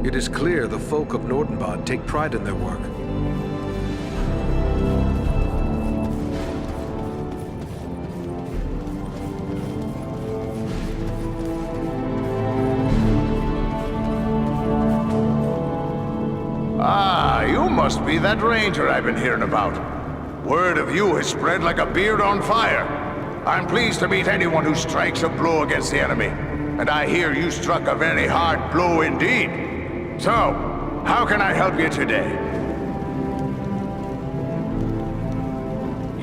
It is clear the folk of Nordenbad take pride in their work. Ah, you must be that ranger I've been hearing about. Word of you has spread like a beard on fire. I'm pleased to meet anyone who strikes a blow against the enemy. And I hear you struck a very hard blow indeed. So, how can I help you today?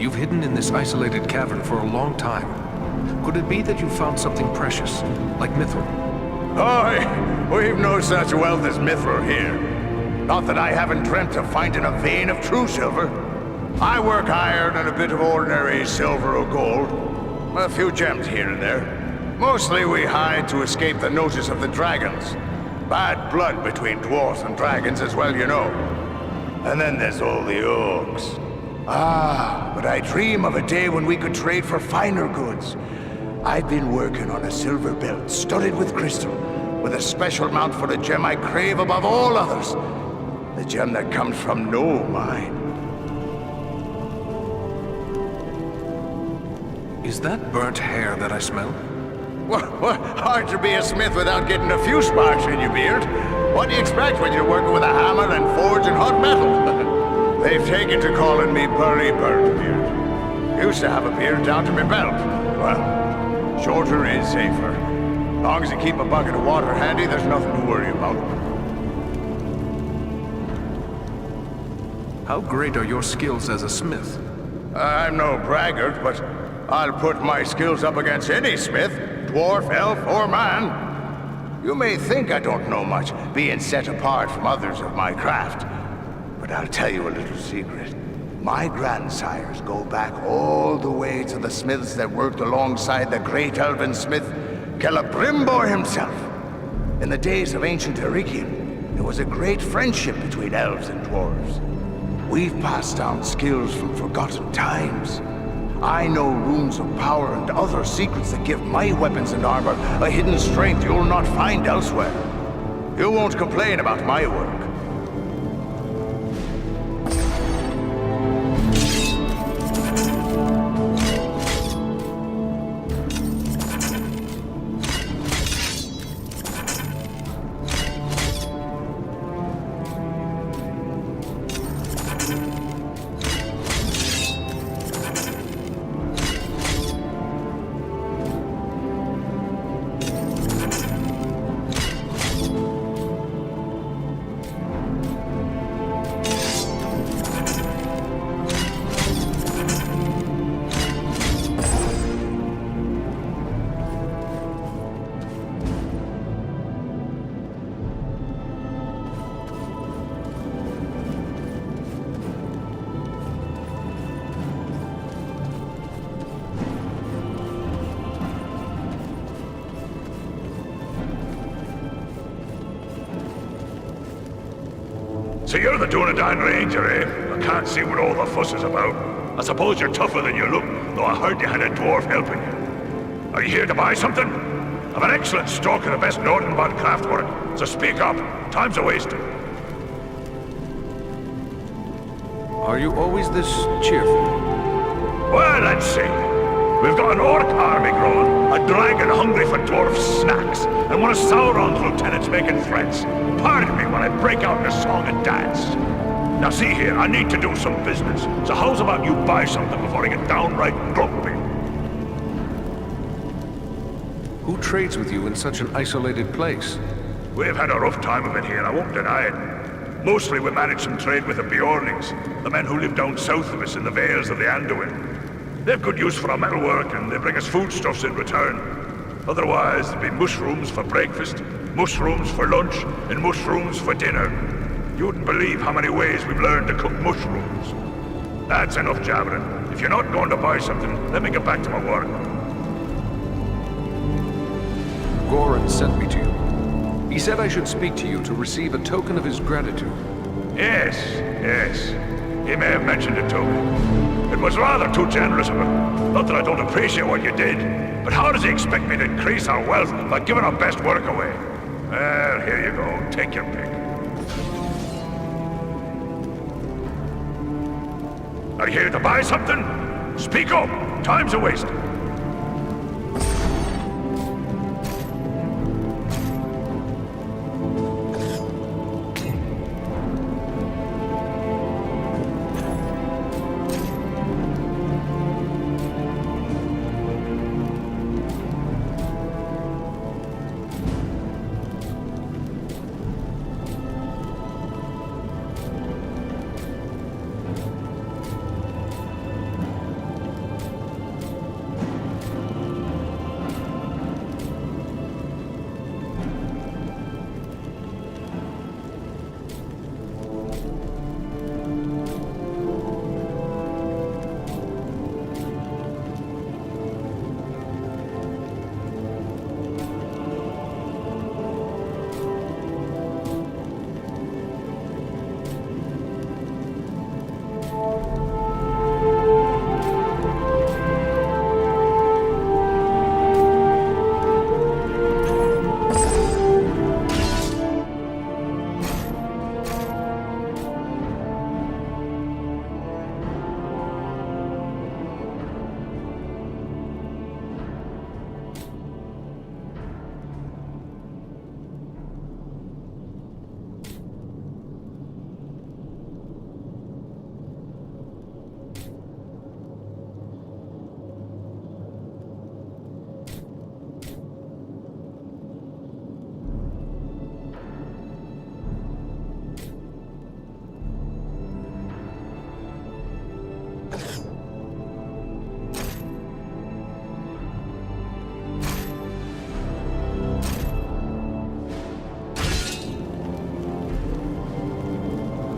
You've hidden in this isolated cavern for a long time. Could it be that you found something precious, like mithril? Oh, we've no such wealth as mithril here. Not that I haven't dreamt of finding a vein of true silver. I work iron and a bit of ordinary silver or gold. A few gems here and there. Mostly we hide to escape the notice of the dragons. Bad blood between dwarves and dragons as well, you know. And then there's all the orcs. Ah, but I dream of a day when we could trade for finer goods. I've been working on a silver belt studded with crystal, with a special mount for the gem I crave above all others. The gem that comes from no mine. Is that burnt hair that I smell? Well, hard to be a smith without getting a few sparks in your beard. What do you expect when you're working with a hammer and forging hot metal? They've taken to calling me Burly Birdbeard. Used to have a beard down to my belt. Well, shorter is safer. Long as you keep a bucket of water handy, there's nothing to worry about. How great are your skills as a smith? I'm no braggart, but I'll put my skills up against any smith, dwarf, elf, or man. You may think I don't know much, being set apart from others of my craft. But I'll tell you a little secret. My grandsires go back all the way to the smiths that worked alongside the great elven smith, Celebrimbor himself. In the days of ancient Erikian, there was a great friendship between elves and dwarves. We've passed down skills from forgotten times. I know runes of power and other secrets that give my weapons and armor a hidden strength you'll not find elsewhere. You won't complain about my work. So you're the Dunedain Ranger, eh? I can't see what all the fuss is about. I suppose you're tougher than you look, though I heard you had a dwarf helping you. Are you here to buy something? I've an excellent stock of the best Nordenbad craftwork, so speak up. Time's a wasting. Are you always this cheerful? Well, let's see. We've got an orc army growing, a dragon hungry for dwarf snacks, and one of Sauron's lieutenants making threats. Pardon me when I break out in a song and dance. Now see here, I need to do some business, so how's about you buy something before I get downright grumpy? Who trades with you in such an isolated place? We've had a rough time of it here, I won't deny it. Mostly we manage some trade with the Bjornings, the men who live down south of us in the vales of the Anduin. They've good use for our metalwork, and they bring us foodstuffs in return. Otherwise, there'd be mushrooms for breakfast, mushrooms for lunch, and mushrooms for dinner. You wouldn't believe how many ways we've learned to cook mushrooms. That's enough jabbering. If you're not going to buy something, let me get back to my work. Goran sent me to you. He said I should speak to you to receive a token of his gratitude. Yes, yes. He may have mentioned it to me. It was rather too generous of him. Not that I don't appreciate what you did, but how does he expect me to increase our wealth by giving our best work away? Well, here you go. Take your pick. Are you here to buy something? Speak up! Time's a waste.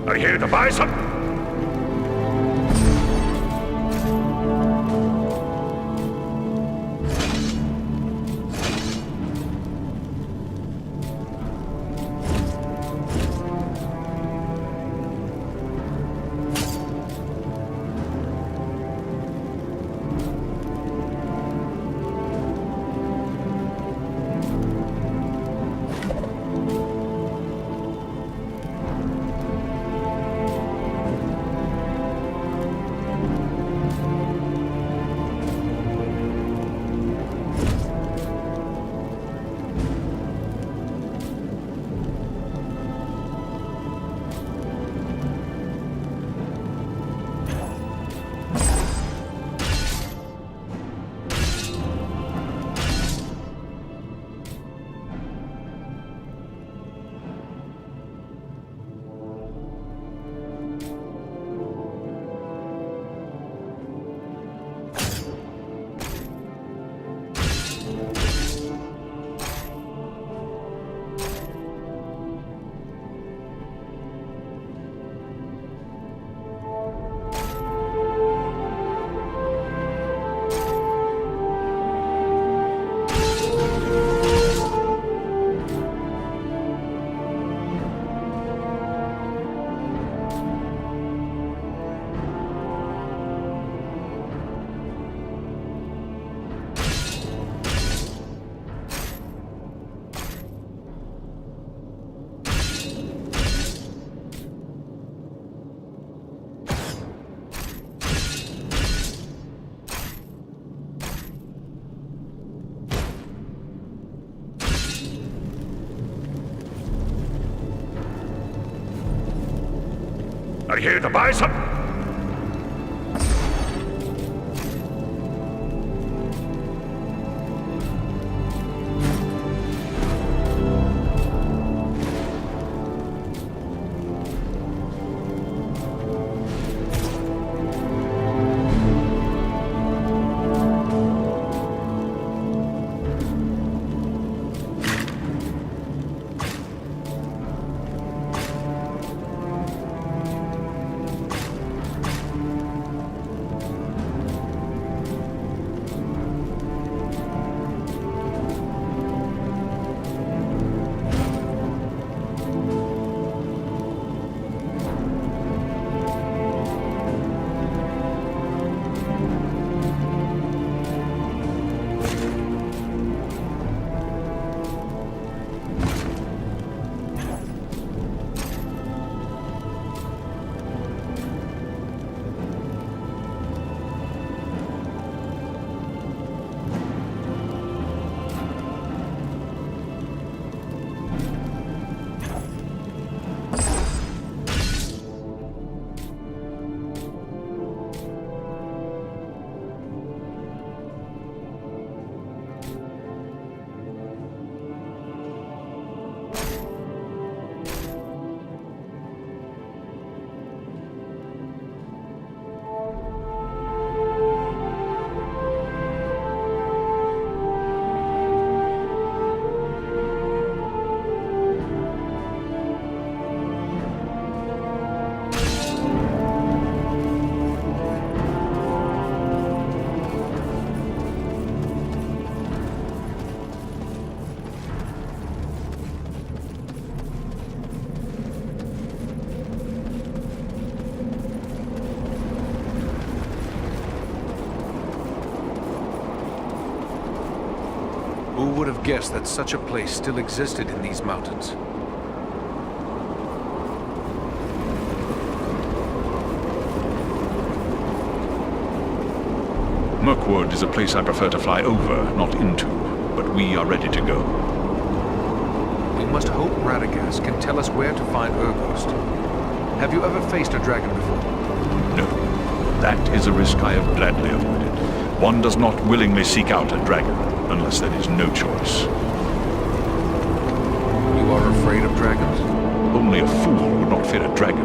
Are you here to buy something? Are you here to buy something? Who would have guessed that such a place still existed in these mountains? Mirkwood is a place I prefer to fly over, not into, but we are ready to go. We must hope Radaгаст can tell us where to find Urgost. Have you ever faced a dragon before? No. That is a risk I have gladly avoided. One does not willingly seek out a dragon, unless there is no choice. You are afraid of dragons? Only a fool would not fear a dragon.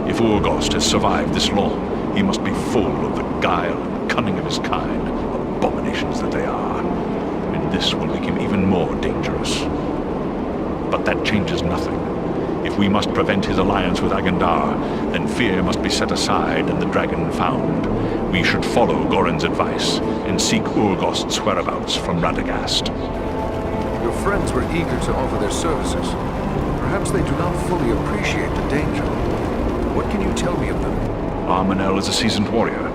If Urgost has survived this long, he must be full of the guile and cunning of his kind, abominations that they are. And this will make him even more dangerous. But that changes nothing. If we must prevent his alliance with Agandar, then fear must be set aside and the dragon found. We should follow Goran's advice and seek Urgost's whereabouts from Raдагаст. Your friends were eager to offer their services. Perhaps they do not fully appreciate the danger. What can you tell me of them? Armanel is a seasoned warrior.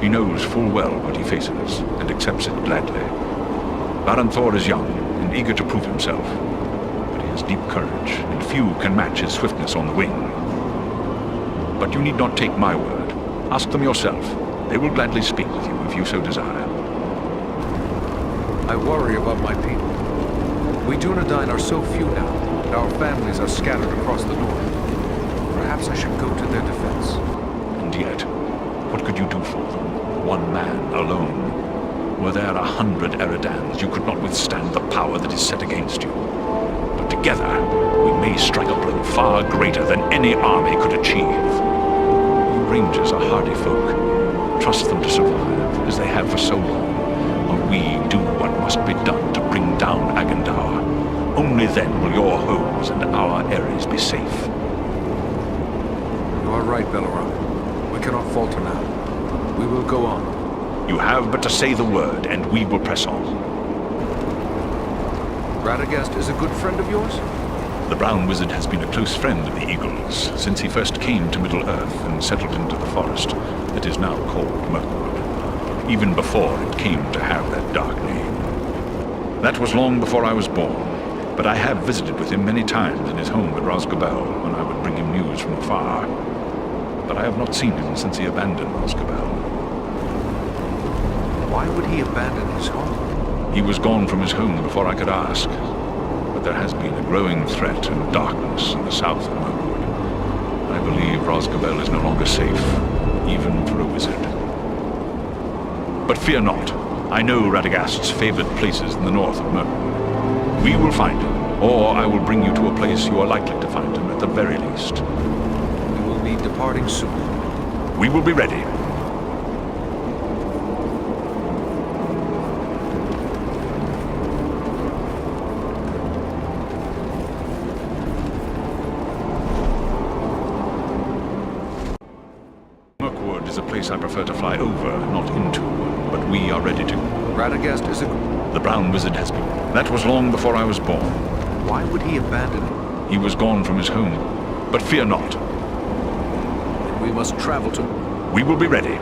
He knows full well what he faces, and accepts it gladly. Baranthor is young, and eager to prove himself. But he has deep courage, and few can match his swiftness on the wing. But you need not take my word. Ask them yourself. They will gladly speak with you if you so desire. I worry about my people. We Dunedain are so few now, and our families are scattered across the north. Perhaps I should go to their defense. And yet, what could you do for them? One man alone. Were there 100 Eridans, you could not withstand the power that is set against you. But together, we may strike a blow far greater than any army could achieve. You Rangers are hardy folk. Trust them to survive, as they have for so long, while we do what must be done to bring down Agandar. Only then will your homes and our areas be safe. You are right, Belleron. We cannot falter now. We will go on. You have but to say the word, and we will press on. Radaгаст is a good friend of yours? The Brown Wizard has been a close friend of the Eagles since he first came to Middle-earth and settled into the forest that is now called Mirkwood, even before it came to have that dark name. That was long before I was born, but I have visited with him many times in his home at Rosgobel when I would bring him news from afar. But I have not seen him since he abandoned Rosgobel. Why would he abandon his home? He was gone from his home before I could ask. But there has been a growing threat and darkness in the south of Mirkwood. I believe Rosgobel is no longer safe, even for a wizard. But fear not. I know Radagast's favored places in the north of Mirkwood. We will find him, or I will bring you to a place you are likely to find him at the very least. We will be departing soon. We will be ready. Mirkwood is a place I prefer to fly over, not into, but we are ready to. Radaгаст is a... The Brown Wizard has been. That was long before I was born. Why would he abandon it? He was gone from his home. But fear not. Then we must travel to... We will be ready.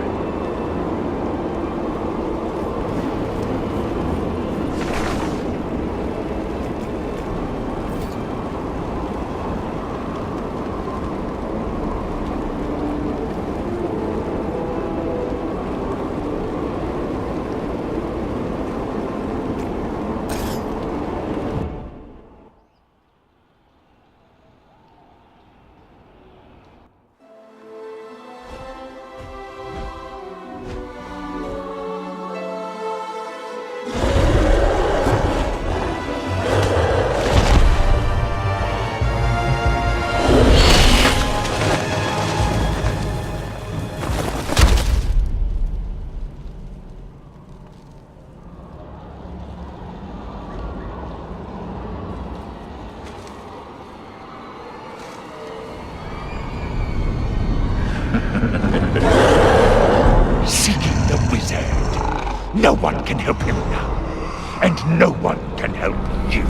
Seeking the wizard. No one can help him now. And no one can help you.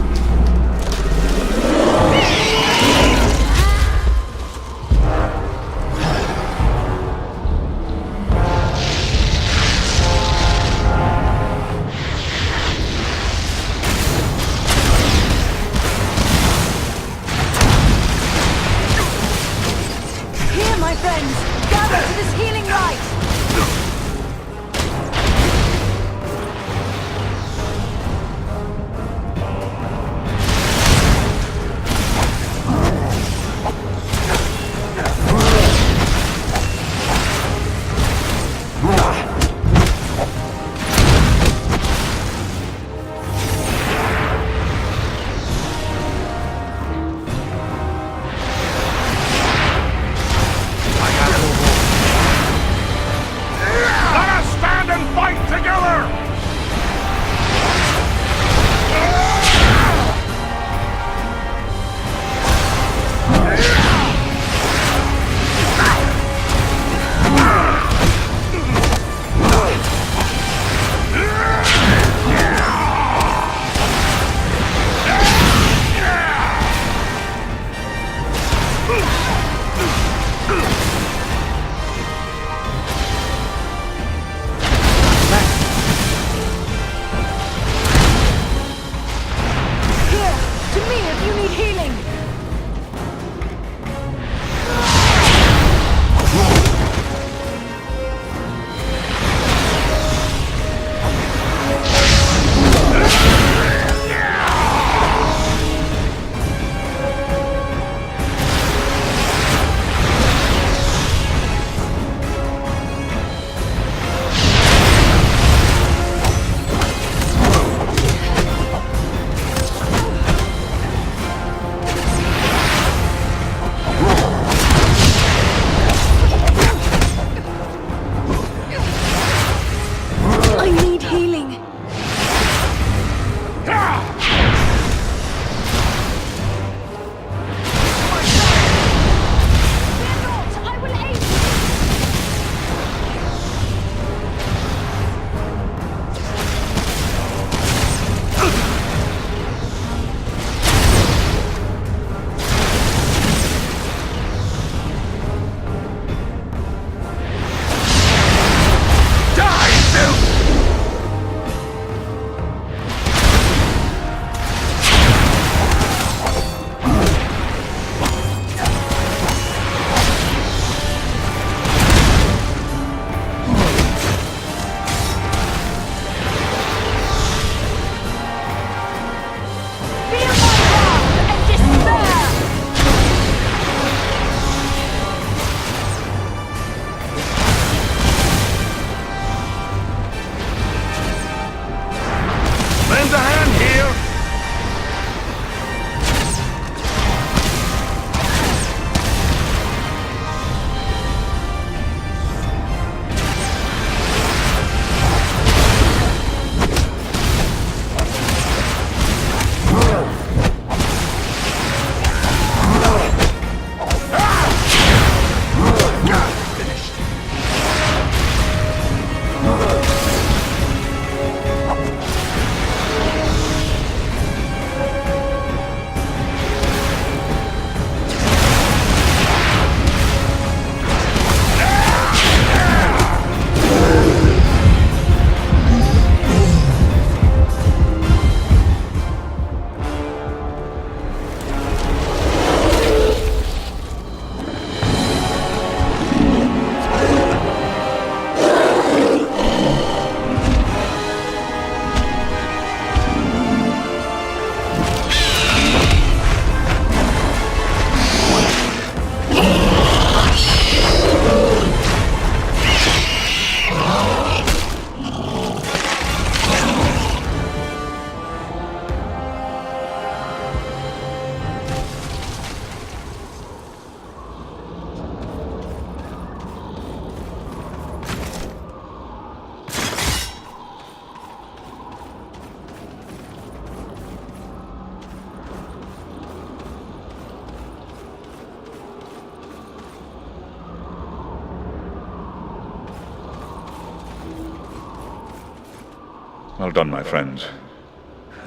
Well done, my friends.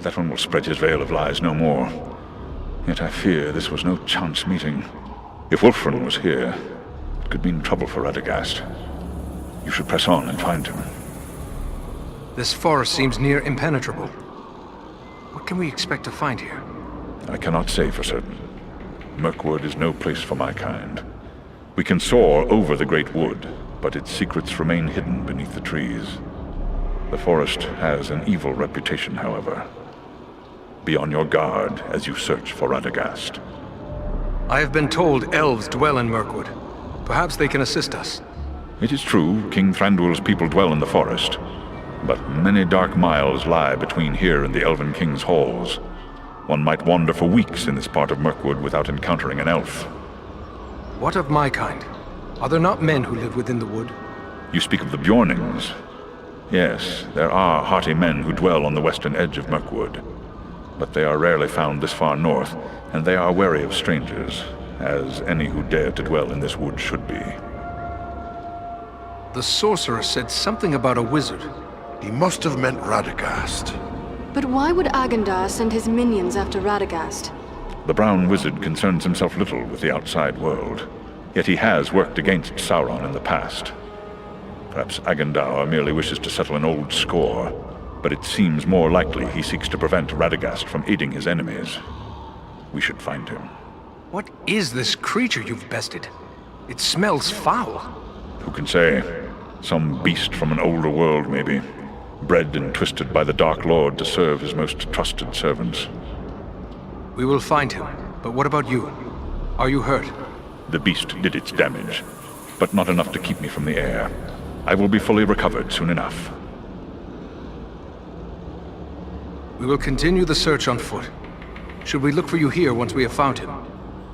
That one will spread his veil of lies no more. Yet I fear this was no chance meeting. If Wulfrun was here, it could mean trouble for Radagast. You should press on and find him. This forest seems near impenetrable. What can we expect to find here? I cannot say for certain. Mirkwood is no place for my kind. We can soar over the great wood, but its secrets remain hidden beneath the trees. The forest has an evil reputation, however. Be on your guard as you search for Radagast. I have been told elves dwell in Mirkwood. Perhaps they can assist us. It is true, King Thranduil's people dwell in the forest, but many dark miles lie between here and the Elven King's halls. One might wander for weeks in this part of Mirkwood without encountering an elf. What of my kind? Are there not men who live within the wood? You speak of the Bjornings. Yes, there are hearty men who dwell on the western edge of Mirkwood, but they are rarely found this far north, and they are wary of strangers, as any who dare to dwell in this wood should be. The sorcerer said something about a wizard. He must have meant Radagast. But why would Agandar send his minions after Radagast? The Brown Wizard concerns himself little with the outside world, yet he has worked against Sauron in the past. Perhaps Agandar merely wishes to settle an old score, but it seems more likely he seeks to prevent Radagast from aiding his enemies. We should find him. What is this creature you've bested? It smells foul. Who can say? Some beast from an older world, maybe. Bred and twisted by the Dark Lord to serve his most trusted servants. We will find him, but what about you? Are you hurt? The beast did its damage, but not enough to keep me from the air. I will be fully recovered soon enough. We will continue the search on foot. Should we look for you here once we have found him?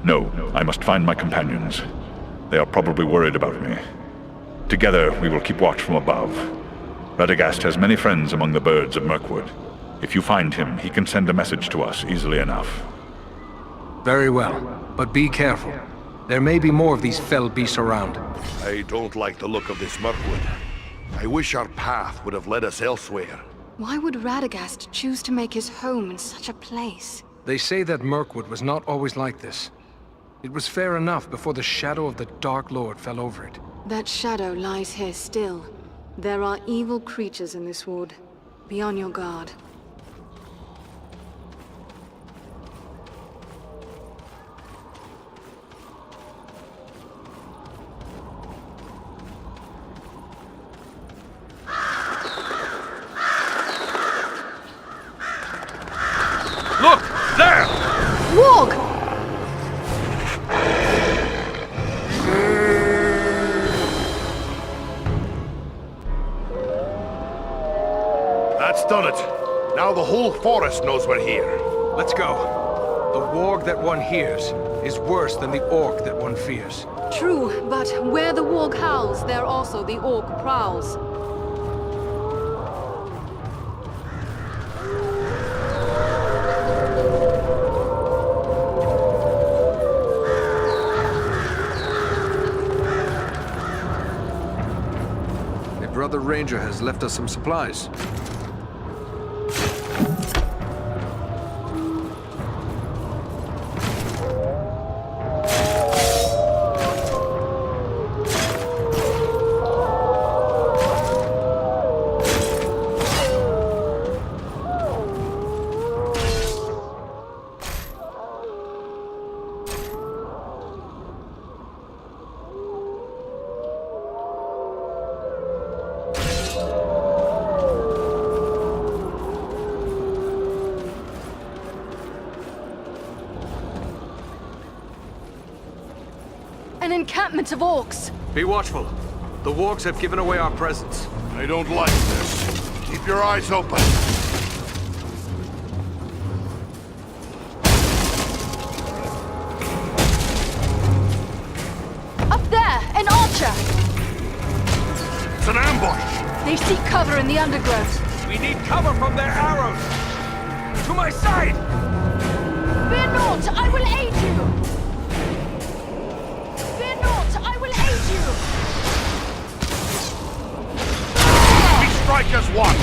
No, I must find my companions. They are probably worried about me. Together, we will keep watch from above. Radagast has many friends among the birds of Mirkwood. If you find him, he can send a message to us easily enough. Very well, but be careful. There may be more of these fell beasts around. I don't like the look of this Mirkwood. I wish our path would have led us elsewhere. Why would Radagast choose to make his home in such a place? They say that Mirkwood was not always like this. It was fair enough before the shadow of the Dark Lord fell over it. That shadow lies here still. There are evil creatures in this wood. Be on your guard. Look! There! Warg! That's done it. Now the whole forest knows we're here. Let's go. The warg that one hears is worse than the orc that one fears. True, but where the warg howls, there also the orc prowls. A brother ranger has left us some supplies. An encampment of orcs! Be watchful. The wargs have given away our presence. I don't like this. Keep your eyes open. Up there! An archer! It's an ambush! They seek cover in the undergrowth. We need cover from their arrows! To my side! Fear not! I will aid you! Fear not! I will aid you! We strike as one!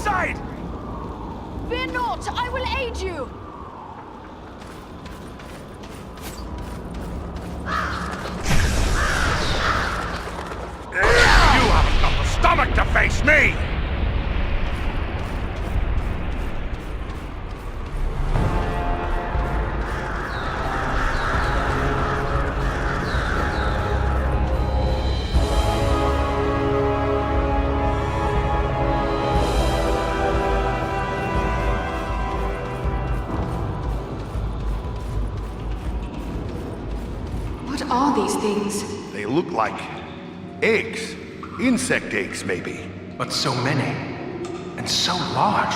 side! Fear not, I will aid you! You haven't got the stomach to face me! What are these things? They look like eggs. Insect eggs, maybe. But so many, and so large.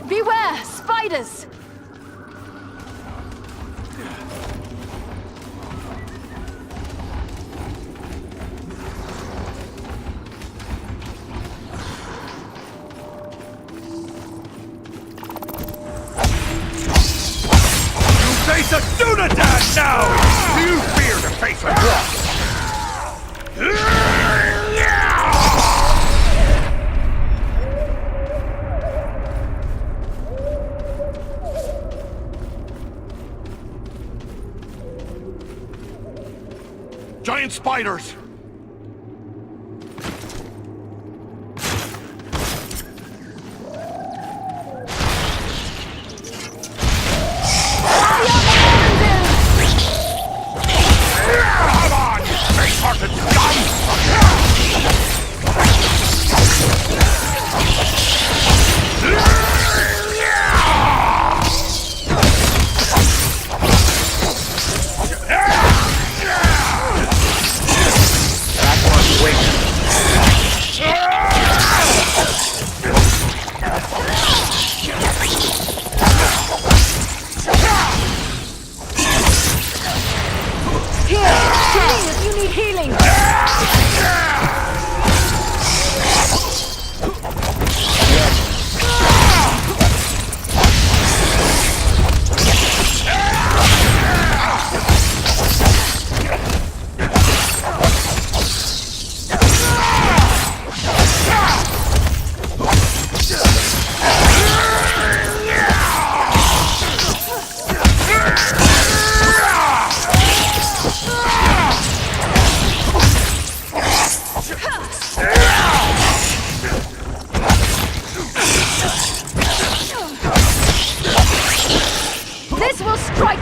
Beware! Spiders! Face a Dunadan now! Do you fear to face a walk? Giant spiders!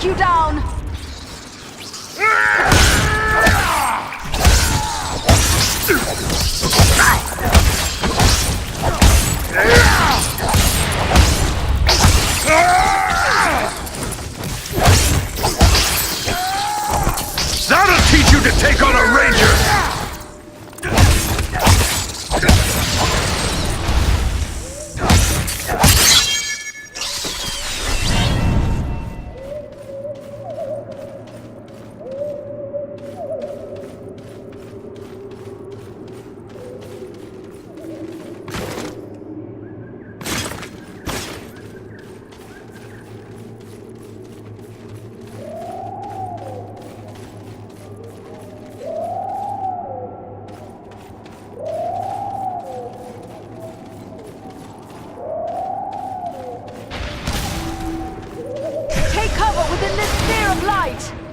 you down! That'll teach you to take on a ranger!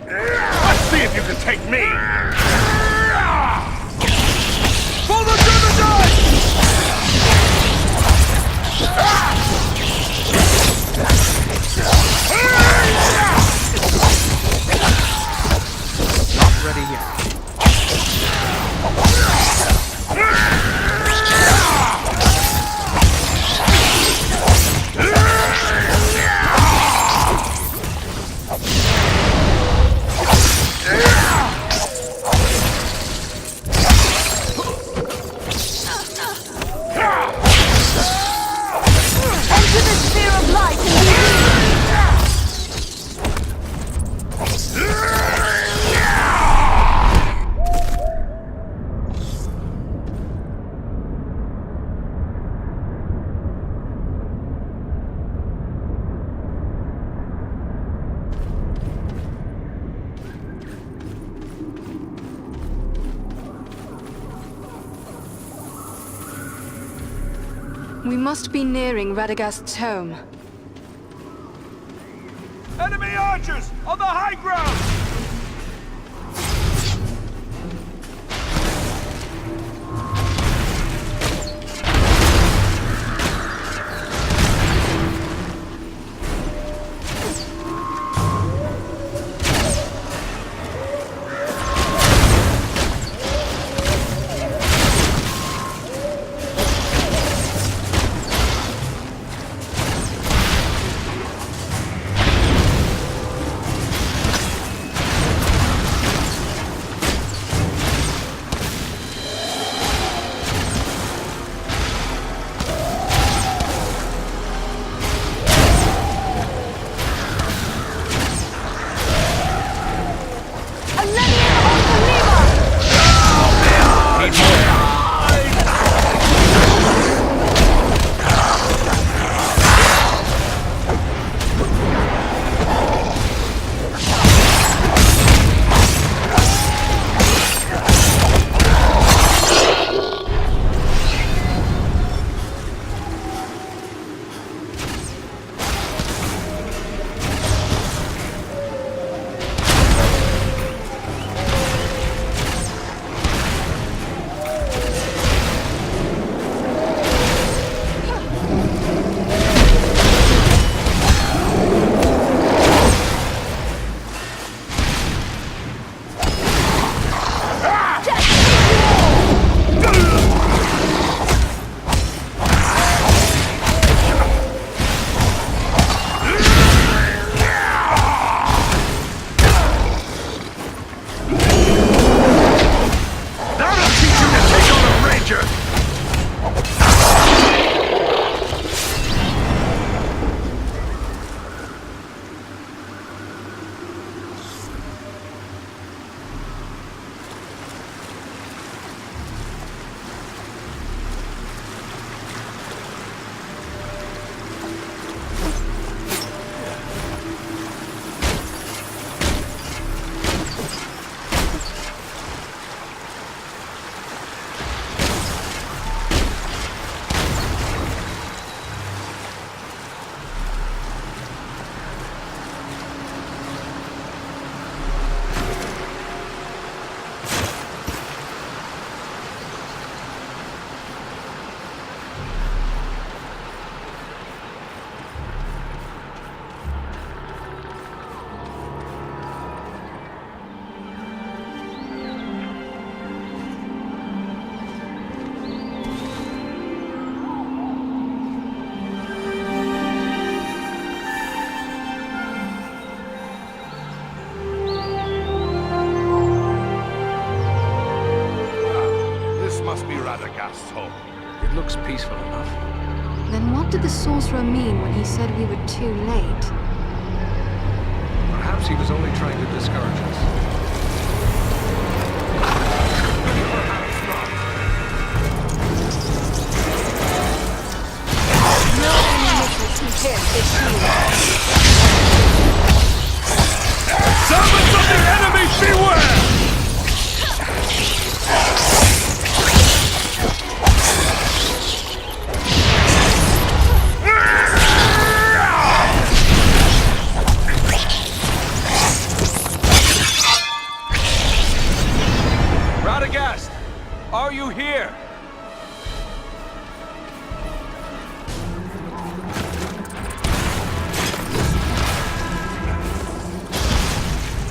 Let's see if you can take me! Pull them to the dive! Not ready yet. We must be nearing Radagast's home. Enemy archers on the high ground! must be Radagast's home. It looks peaceful enough. Then what did the sorcerer mean when he said we were too late? Perhaps he was only trying to discourage us. No enemy compared to this shield. Servants of the enemy, beware! Radagast, are you here?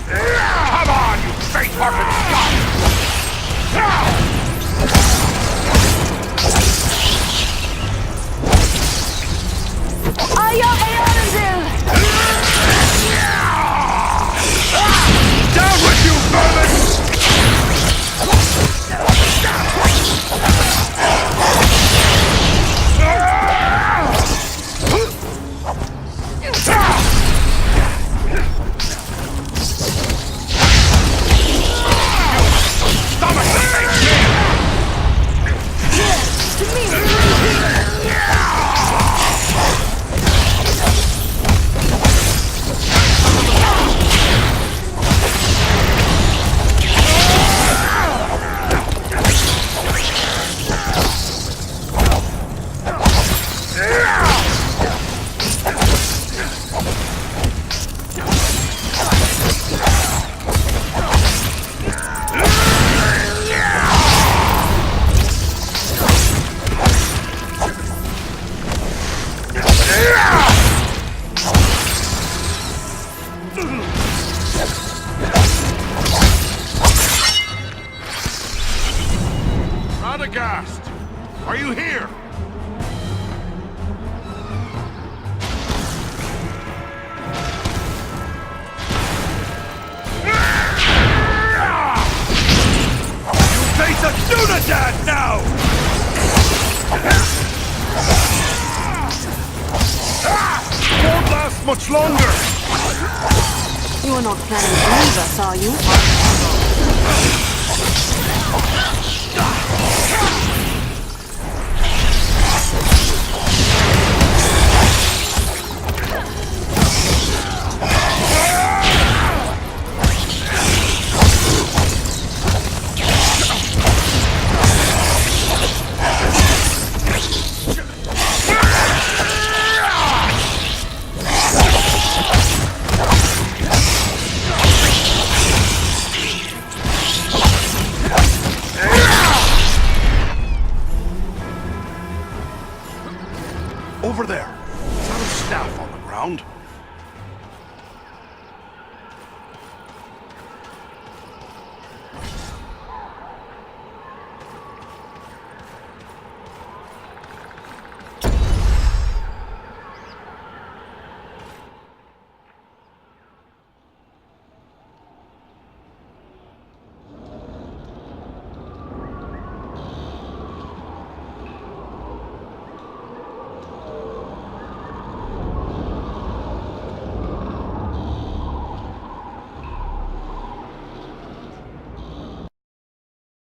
Come on, you faint-hearted scum! Down with you, vermin! Radaghast! Are you here? You face a Dunadan now! Won't last much longer! You are not planning to leave us, are you?